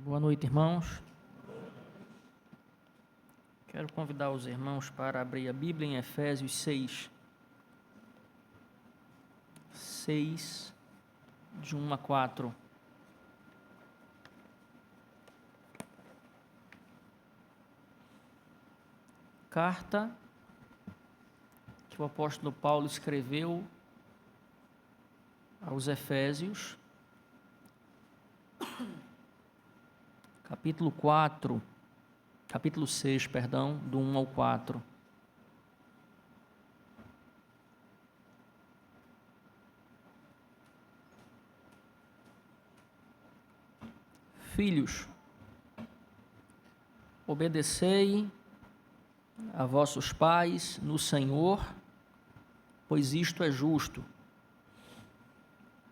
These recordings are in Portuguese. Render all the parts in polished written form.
Boa noite, irmãos. Quero convidar os irmãos para abrir a Bíblia em Efésios 6. 6, de 1 a 4. Carta que o apóstolo Paulo escreveu aos Efésios, capítulo 6, do 1 ao 4. Filhos, obedecei a vossos pais no Senhor, pois isto é justo.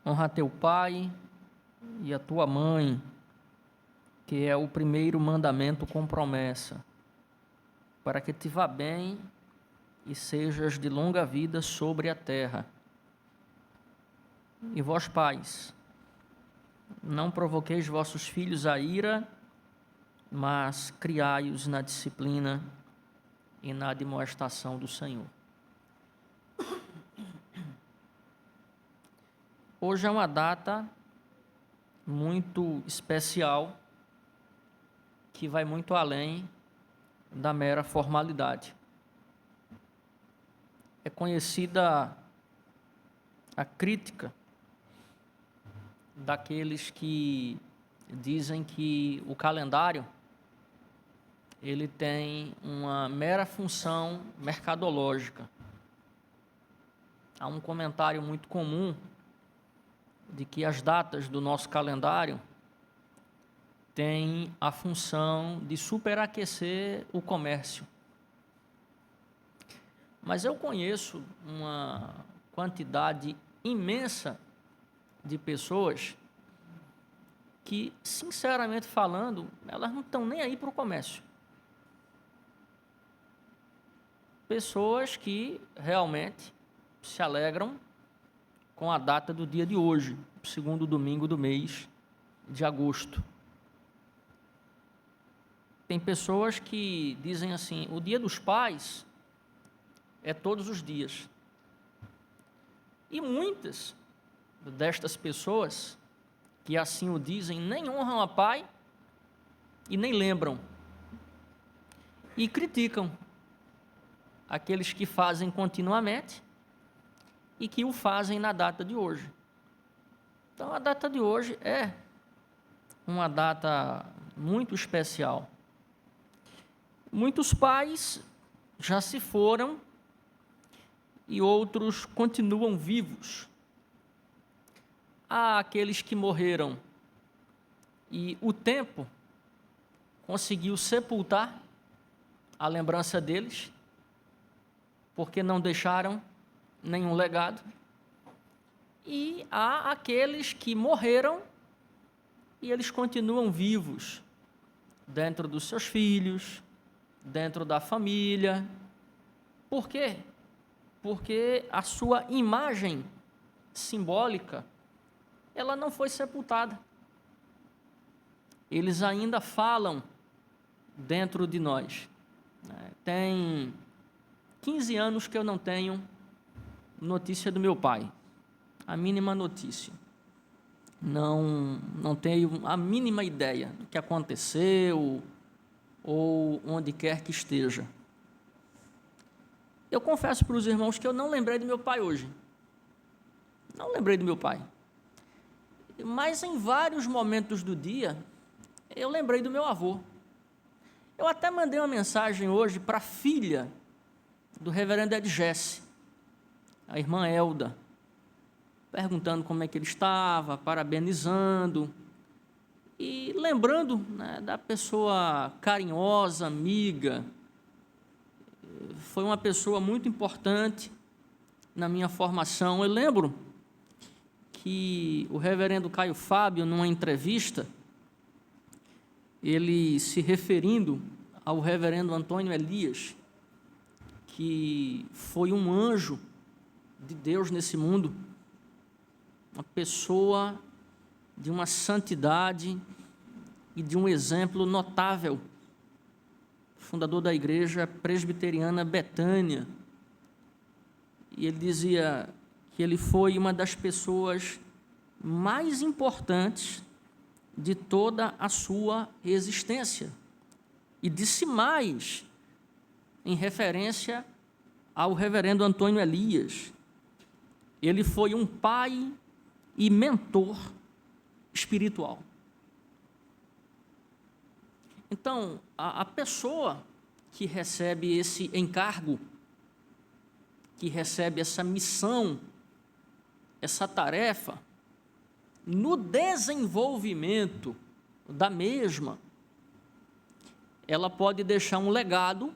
Honra teu pai e a tua mãe, que é o primeiro mandamento com promessa, para que te vá bem e sejas de longa vida sobre a terra. E vós, pais, não provoqueis vossos filhos a ira, mas criai-os na disciplina e na admoestação do Senhor. Hoje é uma data muito especial, que vai muito além da mera formalidade. É conhecida a crítica daqueles que dizem que o calendário ele tem uma mera função mercadológica. Há um comentário muito comum de que as datas do nosso calendário têm a função de superaquecer o comércio. Mas eu conheço uma quantidade imensa de pessoas que, sinceramente falando, elas não estão nem aí para o comércio. Pessoas que realmente se alegram com a data do dia de hoje, segundo domingo do mês de agosto. Tem pessoas que dizem assim: o dia dos pais é todos os dias. E muitas destas pessoas que assim o dizem nem honram a pai e nem lembram. E criticam aqueles que fazem continuamente e que o fazem na data de hoje. Então, a data de hoje é uma data muito especial. Muitos pais já se foram e outros continuam vivos. Há aqueles que morreram e o tempo conseguiu sepultar a lembrança deles, porque não deixaram nenhum legado. E há aqueles que morreram e eles continuam vivos dentro dos seus filhos, dentro da família. Por quê? Porque a sua imagem simbólica, ela não foi sepultada. Eles ainda falam dentro de nós. Tem 15 anos que eu não tenho notícia do meu pai, a mínima notícia. Não tenho a mínima ideia do que aconteceu ou onde quer que esteja. Eu confesso para os irmãos que eu não lembrei do meu pai hoje. Não lembrei do meu pai. Mas em vários momentos do dia, eu lembrei do meu avô. Eu até mandei uma mensagem hoje para a filha do reverendo Ed Jesse, a irmã Elda, perguntando como é que ele estava, parabenizando e lembrando, né, da pessoa carinhosa, amiga. Foi uma pessoa muito importante na minha formação. Eu lembro que o reverendo Caio Fábio, numa entrevista, ele se referindo ao reverendo Antônio Elias, que foi um anjo de Deus nesse mundo, uma pessoa de uma santidade e de um exemplo notável, fundador da Igreja Presbiteriana Betânia. E ele dizia que ele foi uma das pessoas mais importantes de toda a sua existência. E disse mais, em referência ao reverendo Antônio Elias. Ele foi um pai e mentor espiritual. Então, a pessoa que recebe esse encargo, que recebe essa missão, essa tarefa, no desenvolvimento da mesma, ela pode deixar um legado,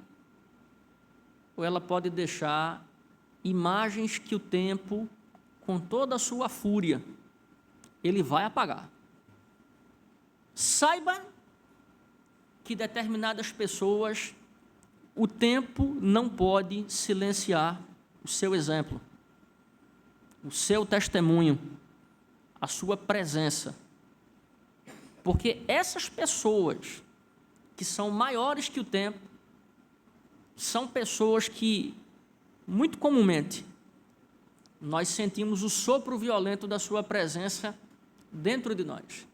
ou ela pode deixar imagens que o tempo, com toda a sua fúria, ele vai apagar. Saiba que determinadas pessoas, o tempo não pode silenciar o seu exemplo, o seu testemunho, a sua presença. Porque essas pessoas que são maiores que o tempo, são pessoas que, muito comumente, nós sentimos o sopro violento da sua presença dentro de nós.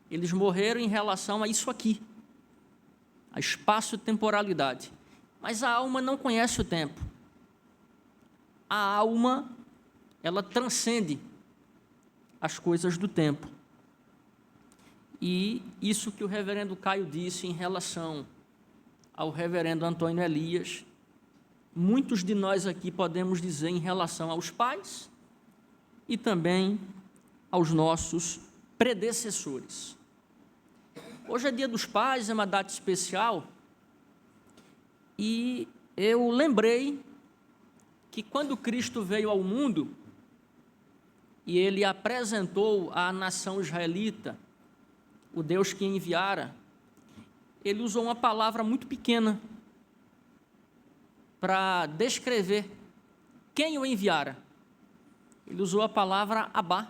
Eles morreram em relação a isso aqui, a espaço-temporalidade. Mas a alma não conhece o tempo. A alma, ela transcende as coisas do tempo. E isso que o reverendo Caio disse em relação ao reverendo Antônio Elias, muitos de nós aqui podemos dizer em relação aos pais e também aos nossos predecessores. Hoje é Dia dos Pais, é uma data especial, e eu lembrei que quando Cristo veio ao mundo e ele apresentou à nação israelita o Deus que enviara, ele usou uma palavra muito pequena para descrever quem o enviara. Ele usou a palavra Abá,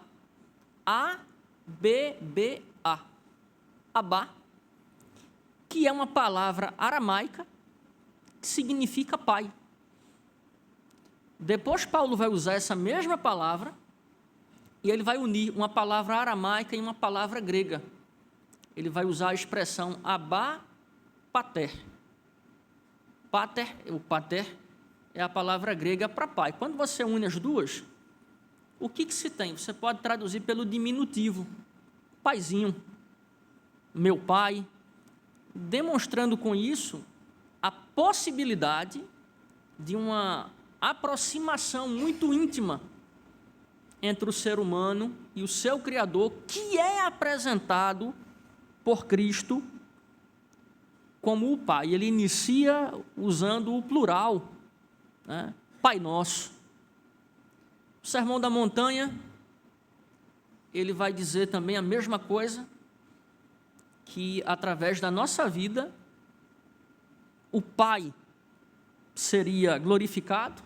A-B-B-A, Abá, que é uma palavra aramaica que significa pai. Depois Paulo vai usar essa mesma palavra e ele vai unir uma palavra aramaica e uma palavra grega. Ele vai usar a expressão Abá Pater. Pater, o pater é a palavra grega para pai. Quando você une as duas, o que se tem? Você pode traduzir pelo diminutivo, paizinho, meu pai, demonstrando com isso a possibilidade de uma aproximação muito íntima entre o ser humano e o seu Criador, que é apresentado por Cristo como o Pai. Ele inicia usando o plural, né? Pai Nosso. O Sermão da Montanha, ele vai dizer também a mesma coisa, que através da nossa vida, o Pai seria glorificado.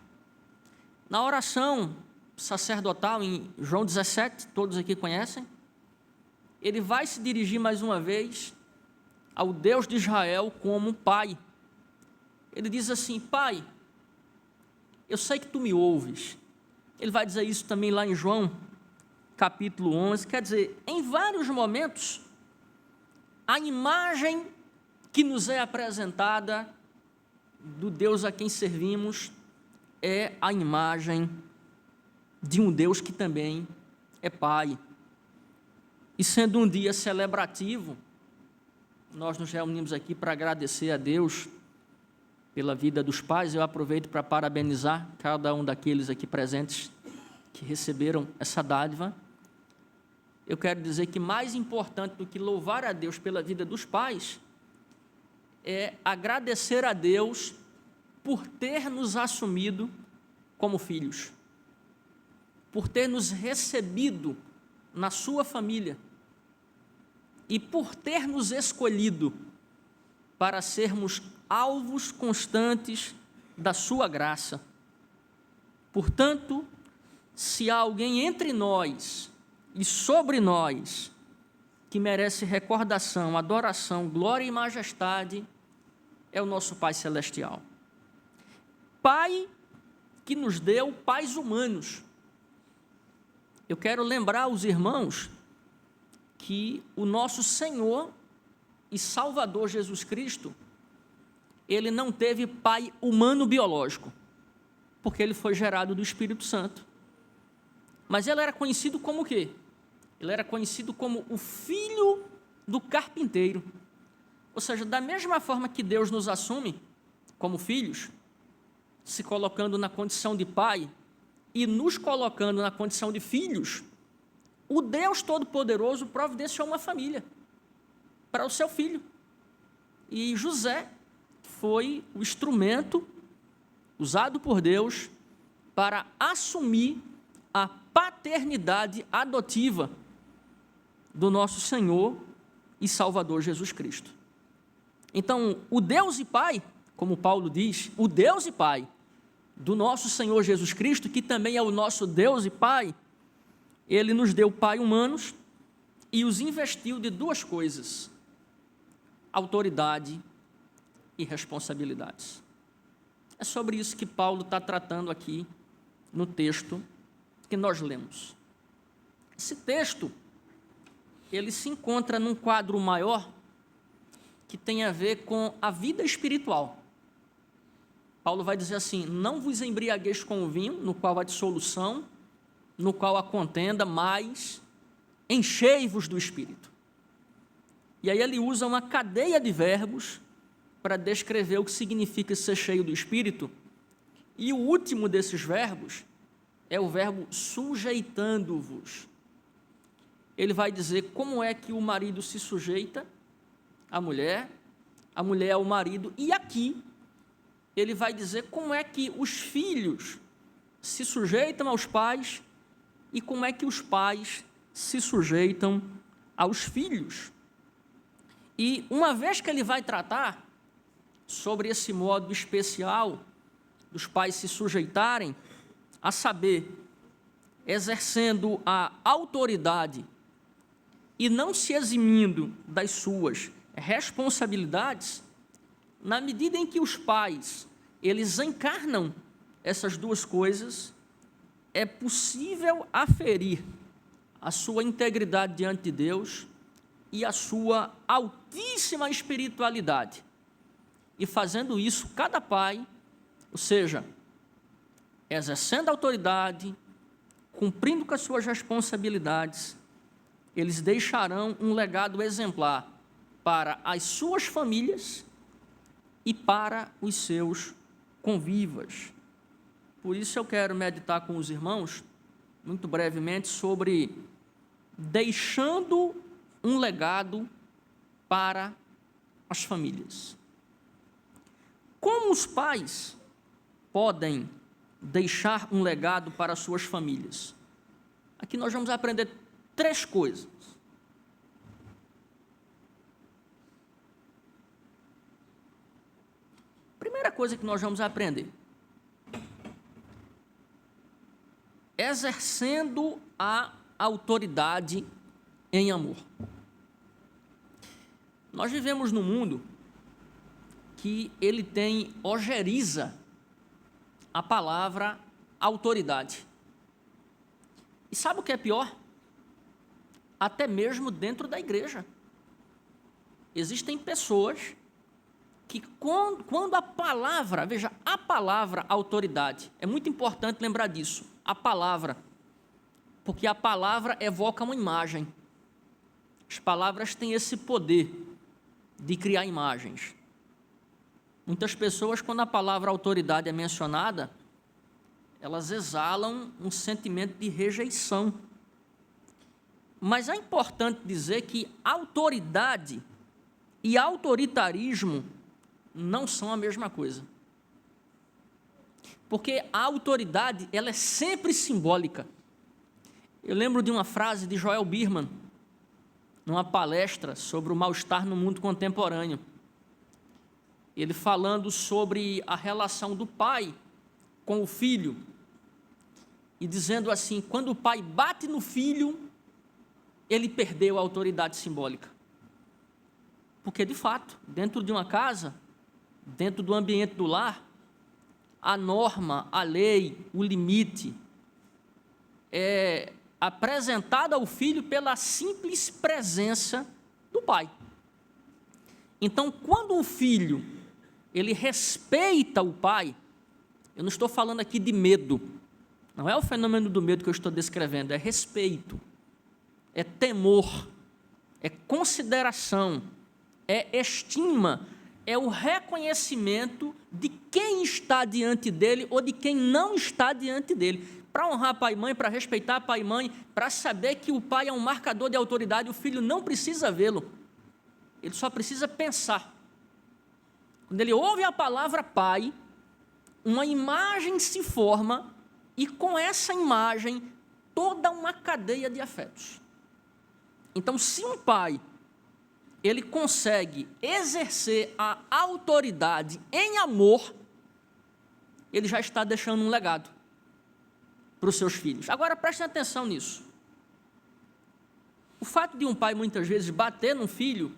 Na oração sacerdotal, em João 17, todos aqui conhecem, ele vai se dirigir mais uma vez ao Deus de Israel como Pai. Ele diz assim: Pai, eu sei que tu me ouves. Ele vai dizer isso também lá em João, capítulo 11. Quer dizer, em vários momentos, a imagem que nos é apresentada do Deus a quem servimos é a imagem de um Deus que também é Pai. E sendo um dia celebrativo, nós nos reunimos aqui para agradecer a Deus pela vida dos pais. Eu aproveito para parabenizar cada um daqueles aqui presentes que receberam essa dádiva. Eu quero dizer que mais importante do que louvar a Deus pela vida dos pais é agradecer a Deus por ter nos assumido como filhos, por ter nos recebido na sua família e por ter nos escolhido para sermos alvos constantes da sua graça. Portanto, se há alguém entre nós e sobre nós que merece recordação, adoração, glória e majestade é o nosso Pai Celestial. Pai que nos deu pais humanos. Eu quero lembrar aos irmãos que o nosso Senhor e Salvador Jesus Cristo, ele não teve pai humano biológico, porque ele foi gerado do Espírito Santo. Mas ele era conhecido como o quê? Ele era conhecido como o filho do carpinteiro. Ou seja, da mesma forma que Deus nos assume como filhos, se colocando na condição de pai e nos colocando na condição de filhos, o Deus Todo-Poderoso providenciou uma família para o seu filho. E José foi o instrumento usado por Deus para assumir a paternidade adotiva do nosso Senhor e Salvador Jesus Cristo. Então, o Deus e Pai, como Paulo diz, o Deus e Pai do nosso Senhor Jesus Cristo, que também é o nosso Deus e Pai, ele nos deu pai humanos e os investiu de duas coisas: autoridade e responsabilidades. É sobre isso que Paulo está tratando aqui no texto que nós lemos. Esse texto, ele se encontra num quadro maior que tem a ver com a vida espiritual. Paulo vai dizer assim: não vos embriagueis com o vinho, no qual há dissolução, no qual há contenda, mas enchei-vos do Espírito. E aí ele usa uma cadeia de verbos para descrever o que significa ser cheio do Espírito, e o último desses verbos é o verbo sujeitando-vos. Ele vai dizer como é que o marido se sujeita à mulher, a mulher ao marido, e aqui ele vai dizer como é que os filhos se sujeitam aos pais e como é que os pais se sujeitam aos filhos. E uma vez que ele vai tratar sobre esse modo especial dos pais se sujeitarem, a saber, exercendo a autoridade e não se eximindo das suas responsabilidades, na medida em que os pais, eles encarnam essas duas coisas, é possível aferir a sua integridade diante de Deus e a sua altíssima espiritualidade. E fazendo isso, cada pai, ou seja, exercendo a autoridade, cumprindo com as suas responsabilidades, eles deixarão um legado exemplar para as suas famílias e para os seus convivas. Por isso eu quero meditar com os irmãos, muito brevemente, sobre deixando um legado para as famílias. Como os pais podem deixar um legado para as suas famílias? Aqui nós vamos aprender 3 coisas. Primeira coisa que nós vamos aprender: exercendo a autoridade em amor. Nós vivemos num mundo que ele tem ojeriza a palavra autoridade. E sabe o que é pior? Até mesmo dentro da igreja. Existem pessoas que quando a palavra, veja, a palavra autoridade, é muito importante lembrar disso, a palavra, porque a palavra evoca uma imagem. As palavras têm esse poder de criar imagens. Muitas pessoas, quando a palavra autoridade é mencionada, elas exalam um sentimento de rejeição. Mas é importante dizer que autoridade e autoritarismo não são a mesma coisa. Porque a autoridade, ela é sempre simbólica. Eu lembro de uma frase de Joel Birman, numa palestra sobre o mal-estar no mundo contemporâneo. Ele falando sobre a relação do pai com o filho, e dizendo assim: quando o pai bate no filho, ele perdeu a autoridade simbólica? Porque, de fato, dentro de uma casa, dentro do ambiente do lar, a norma, a lei, o limite é apresentada ao filho pela simples presença do pai. Então, quando o filho ele respeita o pai, eu não estou falando aqui de medo, não é o fenômeno do medo que eu estou descrevendo, é respeito, é temor, é consideração, é estima, é o reconhecimento de quem está diante dele ou de quem não está diante dele. Para honrar pai e mãe, para respeitar pai e mãe, para saber que o pai é um marcador de autoridade, o filho não precisa vê-lo, ele só precisa pensar. Quando ele ouve a palavra pai, uma imagem se forma e com essa imagem toda uma cadeia de afetos. Então, se um pai ele consegue exercer a autoridade em amor, ele já está deixando um legado para os seus filhos. Agora, prestem atenção nisso. O fato de um pai, muitas vezes, bater num filho,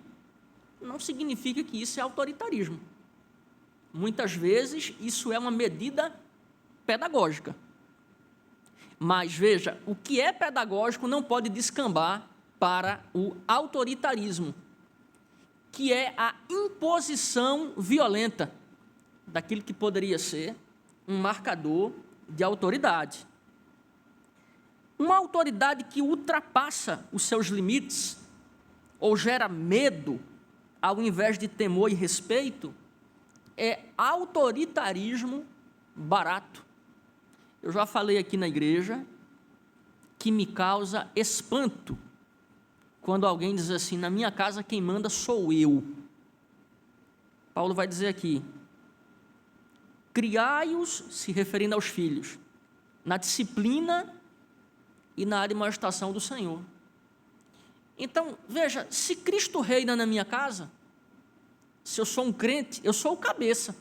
não significa que isso é autoritarismo. Muitas vezes, isso é uma medida pedagógica. Mas, veja, o que é pedagógico não pode descambar para o autoritarismo, que é a imposição violenta daquilo que poderia ser um marcador de autoridade. Uma autoridade que ultrapassa os seus limites ou gera medo, ao invés de temor e respeito, é autoritarismo barato. Eu já falei aqui na igreja que me causa espanto quando alguém diz assim, na minha casa quem manda sou eu. Paulo vai dizer aqui, criai-os, se referindo aos filhos, na disciplina e na admoestação do Senhor. Então, veja, se Cristo reina na minha casa, se eu sou um crente, eu sou o cabeça,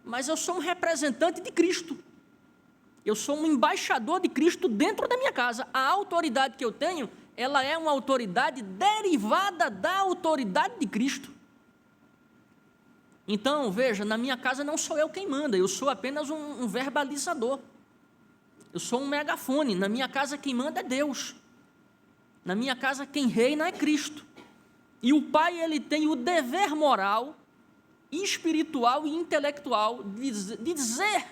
mas eu sou um representante de Cristo, eu sou um embaixador de Cristo dentro da minha casa. A autoridade que eu tenho, ela é uma autoridade derivada da autoridade de Cristo. Então, veja, na minha casa não sou eu quem manda, eu sou apenas um verbalizador, eu sou um megafone. Na minha casa quem manda é Deus, na minha casa quem reina é Cristo. E o pai, ele tem o dever moral, espiritual e intelectual de dizer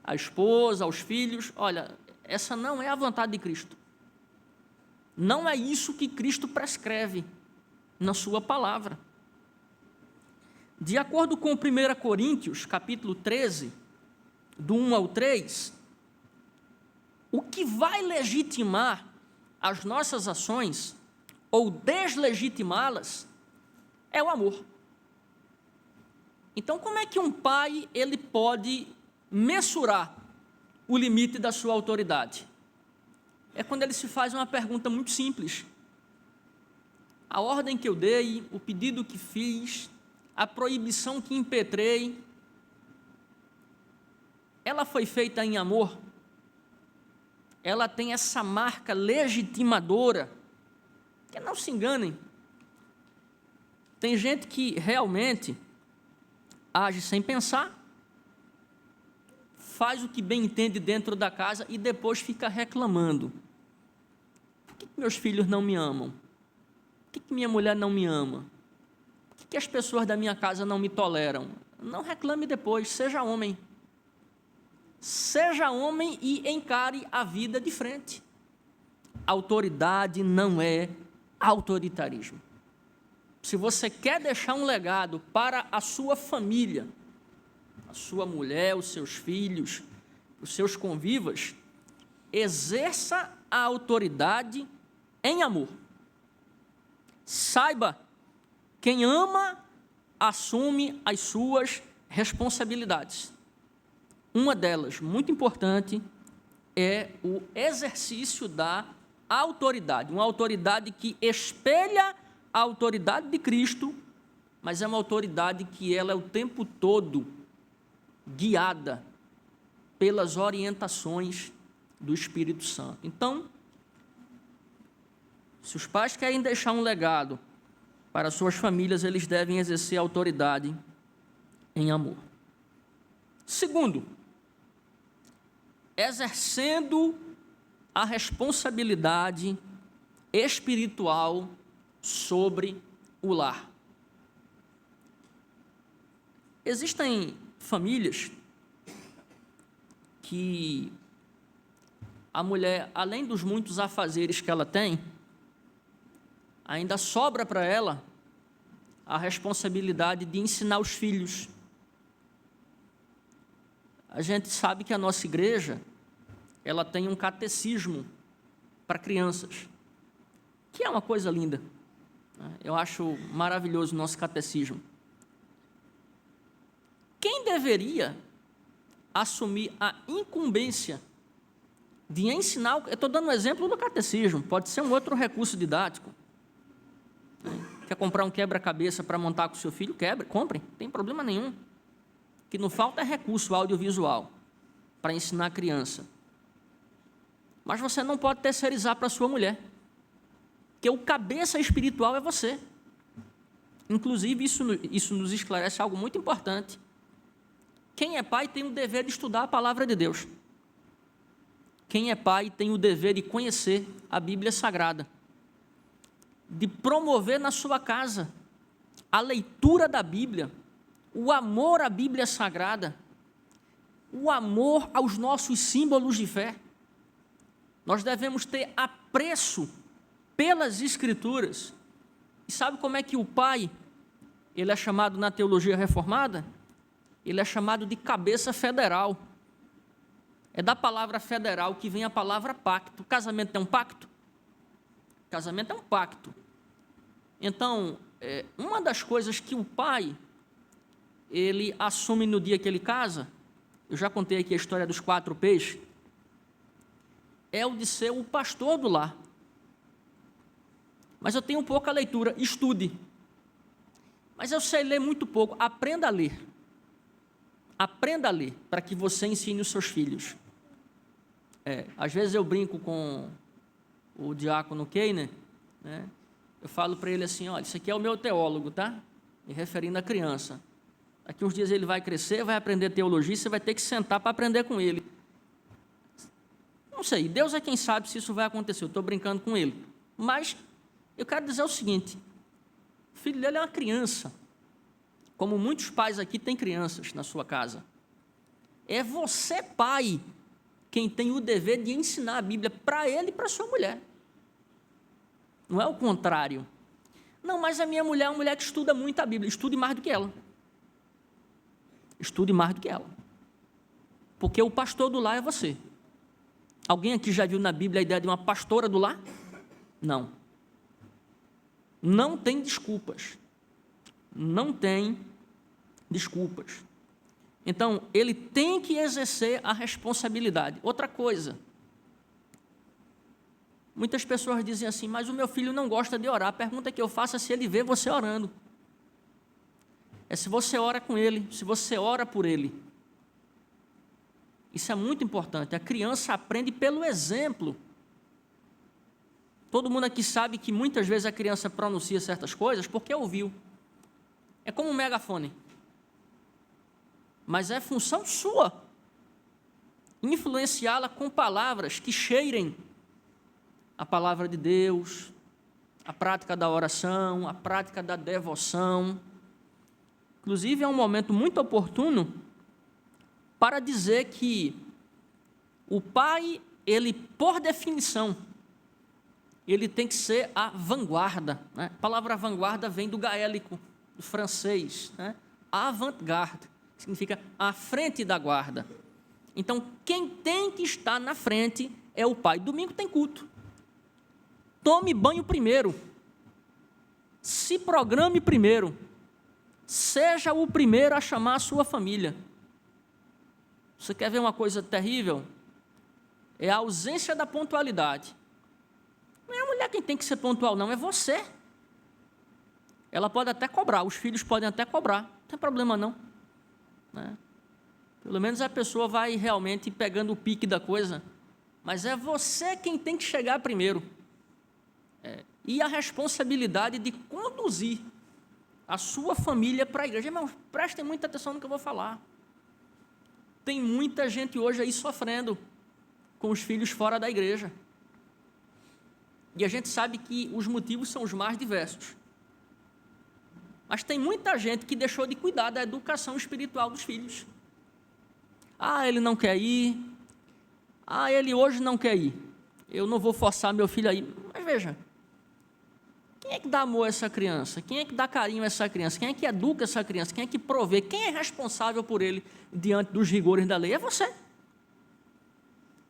à esposa, aos filhos, olha, essa não é a vontade de Cristo. Não é isso que Cristo prescreve na sua palavra. De acordo com 1 Coríntios, capítulo 13, do 1 ao 3, o que vai legitimar as nossas ações ou deslegitimá-las é o amor. Então, como é que um pai ele pode mensurar o limite da sua autoridade? É quando ele se faz uma pergunta muito simples. A ordem que eu dei, o pedido que fiz, a proibição que impetrei, ela foi feita em amor? Ela tem essa marca legitimadora? Que não se enganem, tem gente que realmente age sem pensar, faz o que bem entende dentro da casa e depois fica reclamando. Por que meus filhos não me amam? Por que minha mulher não me ama? Por que as pessoas da minha casa não me toleram? Não reclame depois, seja homem. Seja homem e encare a vida de frente. Autoridade não é autoritarismo. Se você quer deixar um legado para a sua família, a sua mulher, os seus filhos, os seus convivas, exerça a autoridade em amor. Saiba, quem ama, assume as suas responsabilidades. Uma delas, muito importante, é o exercício da autoridade, uma autoridade que espelha a autoridade de Cristo, mas é uma autoridade que ela é o tempo todo guiada pelas orientações do Espírito Santo. Então, Se os pais querem deixar um legado para suas famílias, eles devem exercer autoridade em amor. Segundo, exercendo a responsabilidade espiritual sobre o lar. Existem famílias que a mulher, além dos muitos afazeres que ela tem, ainda sobra para ela a responsabilidade de ensinar os filhos. A gente sabe que a nossa igreja, ela tem um catecismo para crianças, que é uma coisa linda. Eu acho maravilhoso o nosso catecismo. Quem deveria assumir a incumbência de ensinar, eu estou dando um exemplo do catecismo, pode ser um outro recurso didático. Quer comprar um quebra-cabeça para montar com o seu filho? Compre, não tem problema nenhum. O que não falta é recurso audiovisual para ensinar a criança. Mas você não pode terceirizar para a sua mulher, porque o cabeça espiritual é você. Inclusive, isso nos esclarece algo muito importante. Quem é pai tem o dever de estudar a palavra de Deus. Quem é pai tem o dever de conhecer a Bíblia Sagrada, de promover na sua casa a leitura da Bíblia, o amor à Bíblia Sagrada, o amor aos nossos símbolos de fé. Nós devemos ter apreço pelas Escrituras. E sabe como é que o pai, ele é chamado na teologia reformada? Ele é chamado de cabeça federal. É da palavra federal que vem a palavra pacto. Casamento é um pacto? Casamento é um pacto. Então, uma das coisas que o pai, ele assume no dia que ele casa, eu já contei aqui a história dos 4 peixes, é o de ser o pastor do lar. Mas eu tenho pouca leitura, estude. Mas eu sei ler muito pouco, aprenda a ler. Aprenda a ler, para que você ensine os seus filhos. Às vezes eu brinco com o diácono Keiner, né? Eu falo para ele assim, olha, isso aqui é o meu teólogo, tá? Me referindo à criança. Daqui uns dias ele vai crescer, vai aprender teologia, você vai ter que sentar para aprender com ele. Não sei, Deus é quem sabe se isso vai acontecer, eu estou brincando com ele. Mas eu quero dizer o seguinte, o filho dele é uma criança, como muitos pais aqui têm crianças na sua casa. É você, pai, quem tem o dever de ensinar a Bíblia para ele e para sua mulher. Não é o contrário. Não, mas a minha mulher é uma mulher que estuda muito a Bíblia. Estude mais do que ela. Estude mais do que ela. Porque o pastor do lar é você. Alguém aqui já viu na Bíblia a ideia de uma pastora do lar? Não. Não tem desculpas. Não tem desculpas. Então, ele tem que exercer a responsabilidade. Outra coisa, muitas pessoas dizem assim, mas o meu filho não gosta de orar. A pergunta que eu faço é se ele vê você orando. É se você ora com ele, se você ora por ele. Isso é muito importante. A criança aprende pelo exemplo. Todo mundo aqui sabe que muitas vezes a criança pronuncia certas coisas porque ouviu. É como um megafone. Mas é função sua influenciá-la com palavras que cheirem a palavra de Deus, a prática da oração, a prática da devoção. Inclusive, é um momento muito oportuno para dizer que o pai, ele, por definição, ele tem que ser a vanguarda, né? A palavra vanguarda vem do gaélico, do francês, né? Avant-garde, que significa à frente da guarda. Então, quem tem que estar na frente é o pai. Domingo tem culto. Tome banho primeiro. Se programe primeiro. Seja o primeiro a chamar a sua família. Você quer ver uma coisa terrível? É a ausência da pontualidade. Não é a mulher quem tem que ser pontual, não, é você. Ela pode até cobrar, os filhos podem até cobrar, não tem problema não. Né? Pelo menos a pessoa vai realmente pegando o pique da coisa, mas é você quem tem que chegar primeiro. e a responsabilidade de conduzir a sua família para a igreja. Irmãos, prestem muita atenção no que eu vou falar. Tem muita gente hoje aí sofrendo com os filhos fora da igreja. E a gente sabe que os motivos são os mais diversos. Mas tem muita gente que deixou de cuidar da educação espiritual dos filhos. Ah, ele não quer ir. Ah, ele hoje não quer ir. Eu não vou forçar meu filho a ir. Mas veja, quem é que dá amor a essa criança? Quem é que dá carinho a essa criança? Quem é que educa essa criança? Quem é que provê? Quem é responsável por ele diante dos rigores da lei? É você.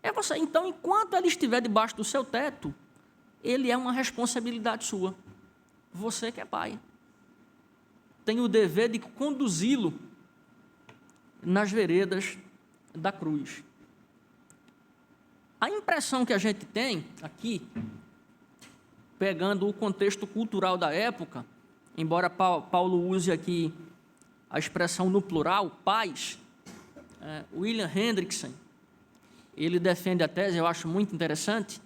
É você. Então, enquanto ele estiver debaixo do seu teto, ele é uma responsabilidade sua. Você que é pai tem o dever de conduzi-lo nas veredas da cruz. A impressão que a gente tem aqui, pegando o contexto cultural da época, embora Paulo use aqui a expressão no plural, pais, William Hendrickson, ele defende a tese, eu acho muito interessante,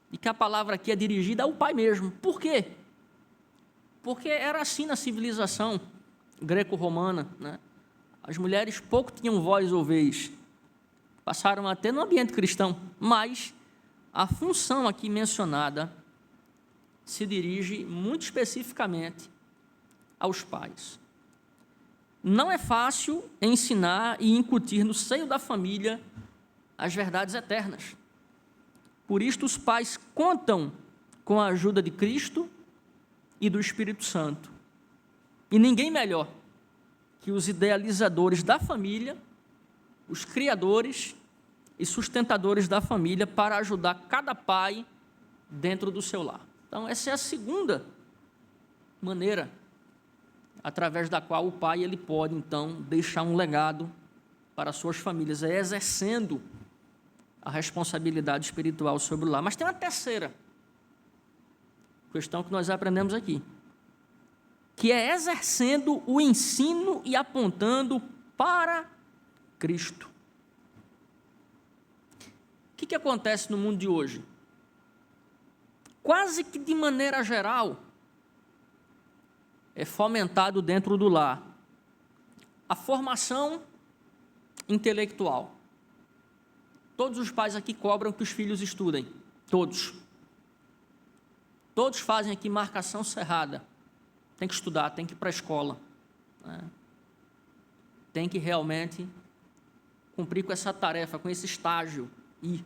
de que a palavra aqui é dirigida ao pai mesmo. Por quê? Porque era assim na civilização greco-romana, né? As mulheres pouco tinham voz ou vez, passaram a ter no ambiente cristão, mas a função aqui mencionada se dirige muito especificamente aos pais. Não é fácil ensinar e incutir no seio da família as verdades eternas. Por isto, os pais contam com a ajuda de Cristo e do Espírito Santo. E ninguém melhor que os idealizadores da família, os criadores e sustentadores da família, para ajudar cada pai dentro do seu lar. Então, essa é a segunda maneira através da qual o pai ele pode, então, deixar um legado para suas famílias, é exercendo a responsabilidade espiritual sobre o lar. Mas tem uma terceira questão que nós aprendemos aqui, que é exercendo o ensino e apontando para Cristo. O que acontece no mundo de hoje? Quase que de maneira geral, é fomentado dentro do lar a formação intelectual. Todos os pais aqui cobram que os filhos estudem, todos. Todos fazem aqui marcação cerrada. Tem que estudar, tem que ir para a escola, né? Tem que realmente cumprir com essa tarefa, com esse estágio. E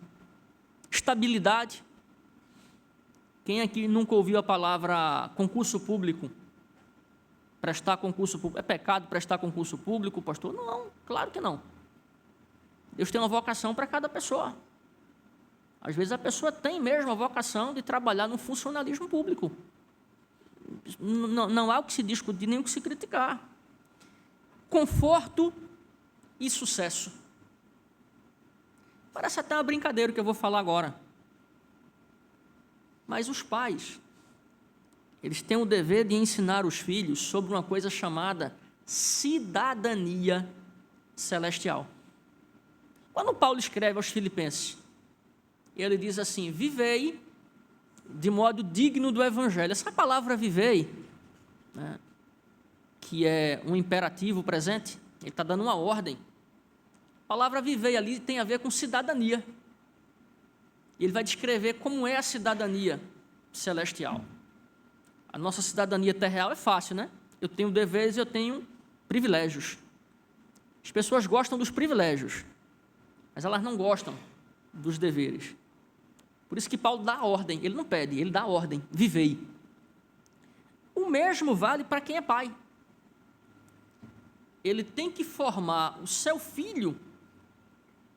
estabilidade. Quem aqui nunca ouviu a palavra concurso público? Prestar concurso público. É pecado prestar concurso público, pastor? Não, claro que não. Deus tem uma vocação para cada pessoa. Às vezes a pessoa tem mesmo a vocação de trabalhar no funcionalismo público. Não há o que se discutir, nem o que se criticar. Conforto e sucesso. Parece até uma brincadeira o que eu vou falar agora. Mas os pais, eles têm o dever de ensinar os filhos sobre uma coisa chamada cidadania celestial. Quando Paulo escreve aos Filipenses, ele diz assim: vivei de modo digno do Evangelho. Essa palavra vivei, né, que é um imperativo presente, ele está dando uma ordem. A palavra vivei ali tem a ver com cidadania. Ele vai descrever como é a cidadania celestial. A nossa cidadania terrenal é fácil, né? Eu tenho deveres e eu tenho privilégios. As pessoas gostam dos privilégios, mas elas não gostam dos deveres. Por isso que Paulo dá a ordem, ele não pede, ele dá a ordem, vivei. O mesmo vale para quem é pai. Ele tem que formar o seu filho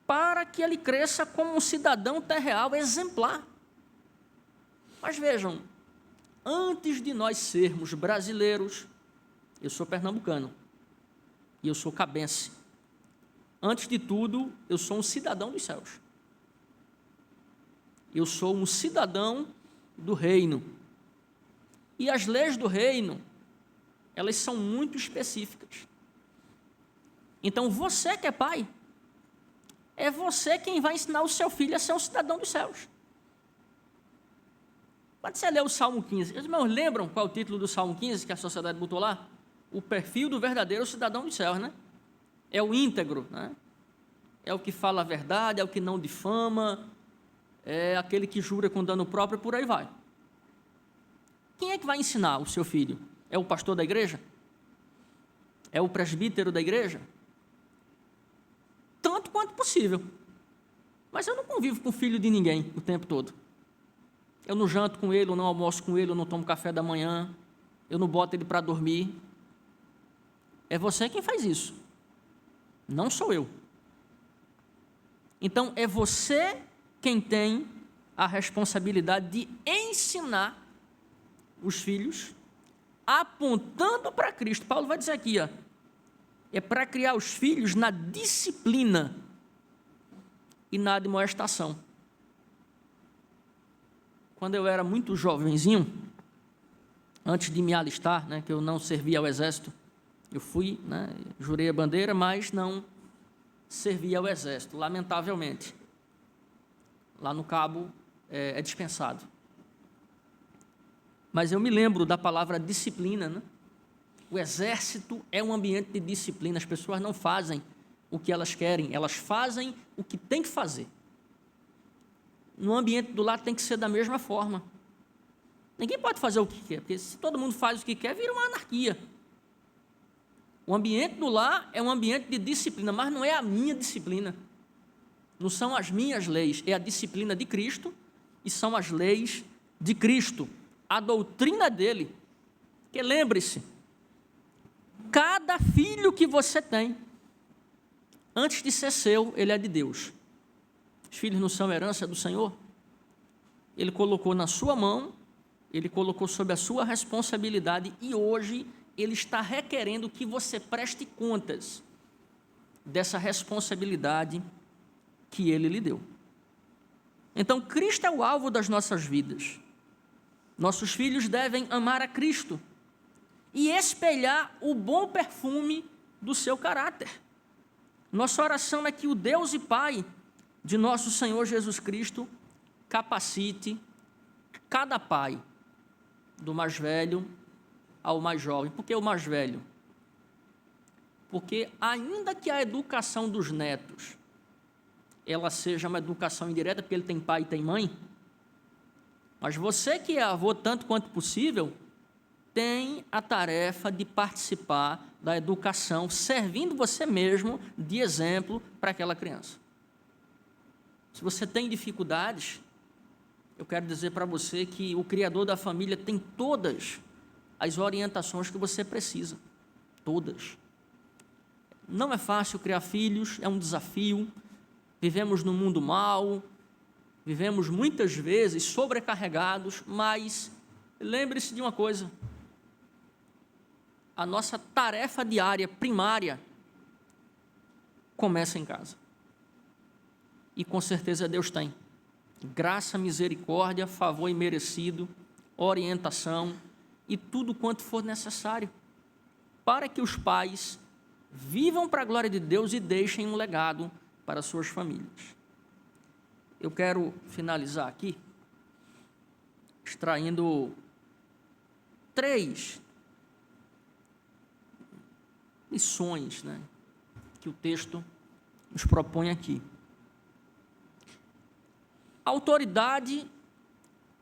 para que ele cresça como um cidadão terreal exemplar. Mas vejam, antes de nós sermos brasileiros, eu sou pernambucano e eu sou cabense. Antes de tudo, eu sou um cidadão dos céus. Eu sou um cidadão do reino. E as leis do reino, elas são muito específicas. Então, você que é pai, é você quem vai ensinar o seu filho a ser um cidadão dos céus. Quando você lê o Salmo 15, os irmãos lembram qual é o título do Salmo 15 que a sociedade botou lá? O perfil do verdadeiro cidadão dos céus, né? É o íntegro, né? É o que fala a verdade, é o que não difama, é aquele que jura com dano próprio, por aí vai. Quem é que vai ensinar o seu filho? É o pastor da igreja? É o presbítero da igreja? Tanto quanto possível. Mas eu não convivo com o filho de ninguém o tempo todo. Eu não janto com ele, eu não almoço com ele, eu não tomo café da manhã, eu não boto ele para dormir. É você quem faz isso. Não sou eu. Então, é você quem tem a responsabilidade de ensinar os filhos, apontando para Cristo. Paulo vai dizer aqui, ó, é para criar os filhos na disciplina e na admoestação. Quando eu era muito jovenzinho, antes de me alistar, né, que eu não servia ao exército, eu fui, né, jurei a bandeira, mas não servia ao exército, lamentavelmente. Lá no Cabo é dispensado. Mas eu me lembro da palavra disciplina, né? O exército é um ambiente de disciplina, as pessoas não fazem o que elas querem, elas fazem o que tem que fazer. No ambiente do lar tem que ser da mesma forma. Ninguém pode fazer o que quer, porque se todo mundo faz o que quer, vira uma anarquia. O ambiente do lar é um ambiente de disciplina, mas não é a minha disciplina. Não são as minhas leis, é a disciplina de Cristo e são as leis de Cristo, a doutrina dele. Porque lembre-se, cada filho que você tem, antes de ser seu, ele é de Deus. Os filhos não são herança do Senhor? Ele colocou na sua mão, ele colocou sob a sua responsabilidade e hoje ele está requerendo que você preste contas dessa responsabilidade que ele lhe deu. Então, Cristo é o alvo das nossas vidas. Nossos filhos devem amar a Cristo e espelhar o bom perfume do seu caráter. Nossa oração é que o Deus e Pai de nosso Senhor Jesus Cristo capacite cada pai, do mais velho ao mais jovem. Por que o mais velho? Porque ainda que a educação dos netos ela seja uma educação indireta, porque ele tem pai e tem mãe, mas você que é avô tanto quanto possível, tem a tarefa de participar da educação, servindo você mesmo de exemplo para aquela criança. Se você tem dificuldades, eu quero dizer para você que o Criador da família tem todas as orientações que você precisa. Todas. Não é fácil criar filhos, é um desafio. Vivemos num mundo mau, vivemos muitas vezes sobrecarregados, mas lembre-se de uma coisa: a nossa tarefa diária, primária, começa em casa. E com certeza Deus tem graça, misericórdia, favor imerecido, orientação e tudo quanto for necessário para que os pais vivam para a glória de Deus e deixem um legado para suas famílias. Eu quero finalizar aqui extraindo 3 lições, né, que o texto nos propõe aqui. Autoridade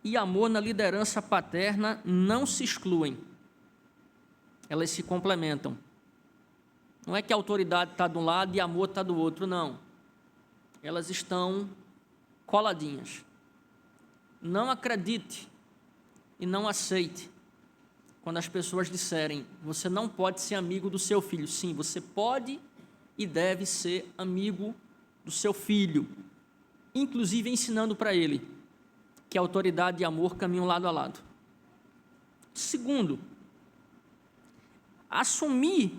e amor na liderança paterna não se excluem, elas se complementam. Não é que a autoridade está de um lado e amor está do outro, não. Elas estão coladinhas. Não acredite e não aceite quando as pessoas disserem: você não pode ser amigo do seu filho. Sim, você pode e deve ser amigo do seu filho, inclusive ensinando para ele que autoridade e amor caminham lado a lado. Segundo, assumir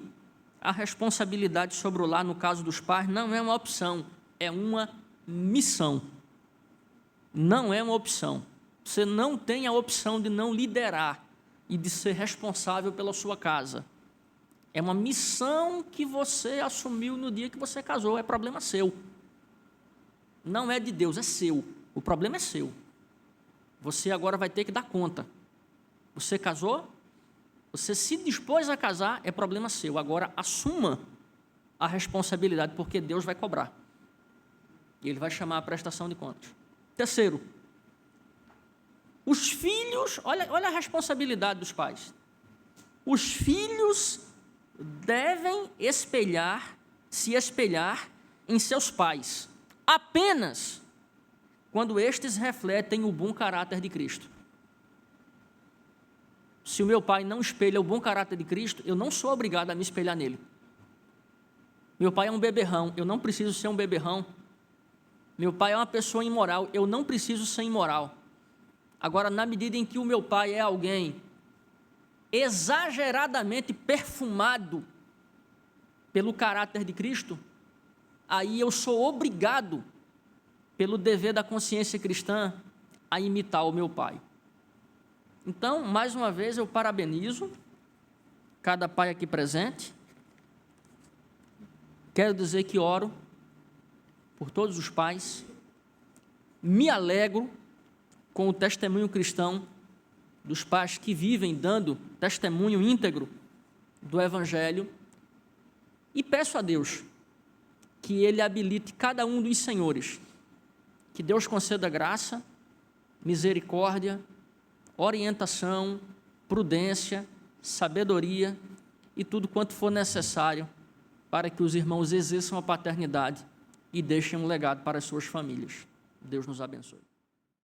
a responsabilidade sobre o lar, no caso dos pais, não é uma opção, é uma missão. Não é uma opção. Você não tem a opção de não liderar e de ser responsável pela sua casa. É uma missão que você assumiu no dia que você casou, é problema seu. Não é de Deus, é seu. O problema é seu. você agora vai ter que dar conta. Você casou? Você se dispôs a casar, é problema seu. Agora, assuma a responsabilidade, porque Deus vai cobrar. E Ele vai chamar a prestação de contas. Terceiro, os filhos, olha a responsabilidade dos pais. Os filhos devem se espelhar em seus pais, apenas quando estes refletem o bom caráter de Cristo. Se o meu pai não espelha o bom caráter de Cristo, eu não sou obrigado a me espelhar nele. Meu pai é um beberrão, eu não preciso ser um beberrão. Meu pai é uma pessoa imoral, eu não preciso ser imoral. Agora, na medida em que o meu pai é alguém exageradamente perfumado pelo caráter de Cristo, aí eu sou obrigado, pelo dever da consciência cristã, a imitar o meu pai. Então, mais uma vez, eu parabenizo cada pai aqui presente. Quero dizer que oro por todos os pais, me alegro com o testemunho cristão dos pais que vivem dando testemunho íntegro do Evangelho, e peço a Deus que Ele habilite cada um dos senhores, que Deus conceda graça, misericórdia, orientação, prudência, sabedoria e tudo quanto for necessário para que os irmãos exerçam a paternidade e deixem um legado para as suas famílias. Deus nos abençoe.